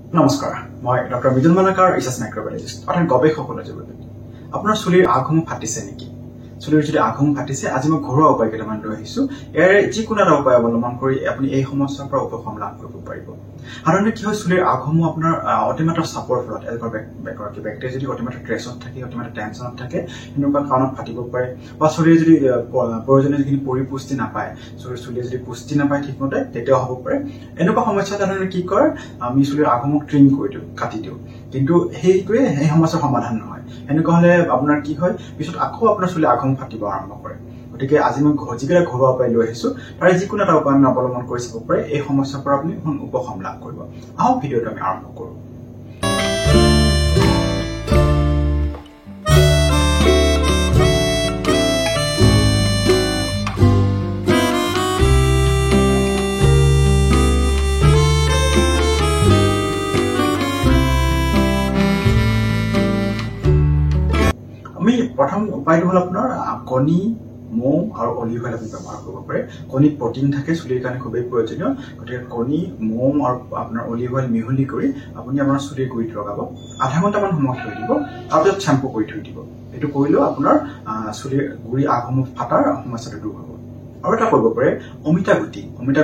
নমস্কাৰ মই ডক্টৰ বিজন মালাকাৰ ৰিচাৰ্চ মাইক্ৰোবায়োলজিষ্ট অৰ্থাৎ গৱেষকসকলৰ জৰিয়তে আপোনাৰ চুলিৰ আগসমূহ ফাটিছে নেকি চুলিৰ যদি আগসমূহ ফাটিছে আজি মই ঘৰুৱা উপায় কেইটামান লৈ আহিছোঁ ইয়াৰে যিকোনো এটা উপায় অৱলম্বন কৰি আপুনি এই সমস্যাৰ পৰা উপশম লাভ কৰিব পাৰিব সাধাৰণতে কি হয় চুলিৰ আগসমূহ আপোনাৰ অতিমাত্ৰা চাপৰ ফলত এলকৰ বেক্টেৰিয়া যদি অতিমাত্ৰা ট্ৰেছত থাকে অতিমাত্ৰা টেনচনত থাকে এনেকুৱা কাৰণত ফাটিব পাৰে বা চুলিৰ যদি প্ৰয়োজনীয় যিখিনি পৰিপুষ্টি নাপায় চুলিয়ে যদি পুষ্টি নাপায় ঠিকমতে তেতিয়াও হ'ব পাৰে এনেকুৱা সমস্যা সাধাৰণতে কি কৰে আমি চুলিৰ আগসমূহ ট্ৰিম কৰি দিওঁ কাটি দিওঁ কিন্তু সেইটোৱে সেই সমস্যাৰ সমাধান নহয় এনেকুৱা হ'লে আপোনাৰ কি হয় পিছত আকৌ আপোনাৰ চুলিৰ আগসমূহ ফাটিব আৰম্ভ কৰে গতিকে আজি মই যিকেইটা ঘৰুৱা উপায় লৈ আহিছোঁ তাৰে যিকোনো এটা উপায় আমি অৱলম্বন কৰি চাব পাৰে এই সমস্যাৰ পৰা আপুনি উপশম লাভ কৰিব আহক ভিডিঅ'টো আমি আৰম্ভ কৰোঁ আমি প্ৰথম উপায়টো হ'ল আপোনাৰ কণী মৌ আৰু অলিভ অইল আপুনি ব্যৱহাৰ কৰিব পাৰে কণীত প্ৰটিন থাকে চুলিৰ কাৰণে খুবেই প্ৰয়োজনীয় গতিকে কণী মৌ আৰু আপোনাৰ অলিভ অইল মিহলি কৰি আপুনি আপোনাৰ চুলিৰ গুৰিত লগাব আধা ঘণ্টামান সময় থৈ দিব তাৰপিছত শ্বেম্পু কৰি থৈ দিব এইটো কৰিলেও আপোনাৰ চুলিৰ গুৰি আগসমূহ ফাটাৰ সমস্যাটো দূৰ হ'ব আৰু এটা কৰিব পাৰে অমিতা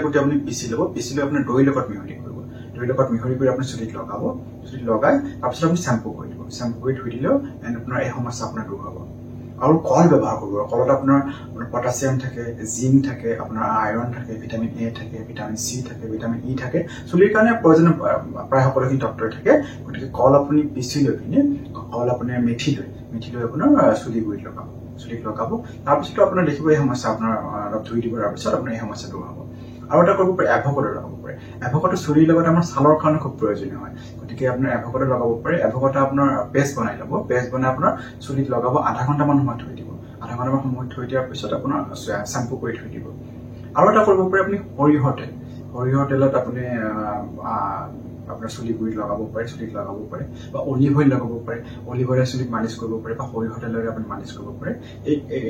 গুটি আপুনি পিচি ল'ব পিচি লৈ আপোনাৰ দৈৰ লগত মিহলি কৰিব দৈৰ লগত মিহলি কৰি আপুনি চুলিত লগাব চুলিত লগাই তাৰপিছত আপুনি শ্বেম্পু কৰি দিব শ্বেম্পু কৰি থৈ দিলেও আপোনাৰ এই সমস্যা আপোনাৰ দূৰ হ'ব আৰু কল ব্যৱহাৰ কৰিব কলত আপোনাৰ পটাছিয়াম থাকে জিংক থাকে আপোনাৰ আইৰণ থাকে ভিটামিন এ থাকে ভিটামিন চি থাকে ভিটামিন ই থাকে চুলিৰ কাৰণে প্ৰয়োজনীয় প্ৰায় সকলোখিনি ডক্টৰ থাকে গতিকে কল আপুনি পিচি লৈ পিনে কল আপোনাৰ মেথি লৈ আপোনাৰ চুলিৰ গুৰিত লগাব তাৰপিছতো আপোনাৰ দেখিব এই সমস্যা আপোনাৰ অলপ ধুই দিব তাৰপিছত আপোনাৰ এই সমস্যা দূৰ হ'ব আৰু এটা কৰিব পাৰে এভোকাডো লগাব পাৰে এভোকাডো চুলিৰ লগত আমাৰ ছালৰ কাৰণে খুব প্ৰয়োজনীয় হয় গতিকে আপোনাৰ এভোকাডো লগাব পাৰে এভোকাডো আপোনাৰ পেষ্ট বনাই ল'ব পেষ্ট বনাই আপোনাৰ চুলিত লগাব আধা ঘণ্টামান সময় থৈ দিব আধা ঘণ্টামান সময় থৈ দিয়াৰ পিছত আপোনাৰ শ্বেম্পু কৰি থৈ দিব আৰু এটা কৰিব পাৰে আপুনি সৰিয়হৰ তেলত আপুনি আপোনাৰ চুলি গুৰিত লগাব পাৰে বা অলিভ অইল লগাব পাৰে অলিভ অইলে চুলিত মালিচ কৰিব পাৰে বা সৰিয়হৰ তেলেৰে আপুনি মালিচ কৰিব পাৰে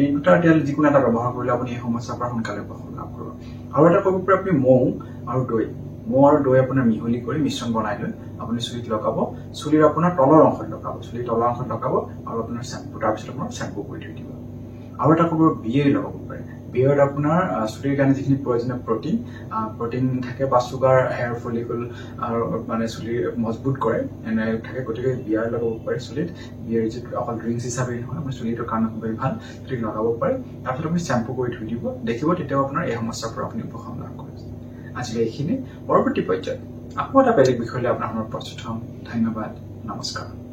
এই দুটা তেল যিকোনো এটা ব্যৱহাৰ কৰিলে আপুনি এই সমস্যাৰ পৰা সোনকালে উপশম লাভ কৰিব আৰু এটা কৰিব পাৰে আপুনি মৌ আৰু দৈ আপোনাৰ মিহলি কৰি মিশ্ৰণ বনাই লৈ আপুনি চুলিত লগাব চুলিৰ আপোনাৰ তলৰ অংশত লগাব আৰু আপোনাৰ শ্বেম্পু তাৰপিছত আপোনাৰ শ্বেম্পু কৰি থৈ দিব আৰু এটা কৰিব বিয়েৰ লগাব পাৰে বিয়েৰত আপোনাৰ চুলিৰ কাৰণে যিখিনি প্ৰয়োজনীয় প্ৰটিন থাকে বা চুগাৰ হেয়াৰ ফলিকল আৰু মানে চুলিৰ মজবুত কৰে এনে থাকে গতিকে বিয়াৰ লগাব পাৰে চুলিত বিয়েৰ যিটো অকল ড্ৰিংকছ হিচাপে নহয় আপোনাৰ চুলিটোৰ কাৰণে খুবেই ভাল চুলিত লগাব পাৰে তাৰপিছত আপুনি শ্বেম্পু কৰি থৈ দিব দেখিব তেতিয়াও আপোনাৰ এই সমস্যাৰ পৰা আপুনি উপশম লাভ কৰিছে আজিলৈ এইখিনি পৰৱৰ্তী পৰ্যায়ত আকৌ এটা বেলেগ বিষয় লৈ আপোনাৰ প্ৰস্তুত হ'ম ধন্যবাদ নমস্কাৰ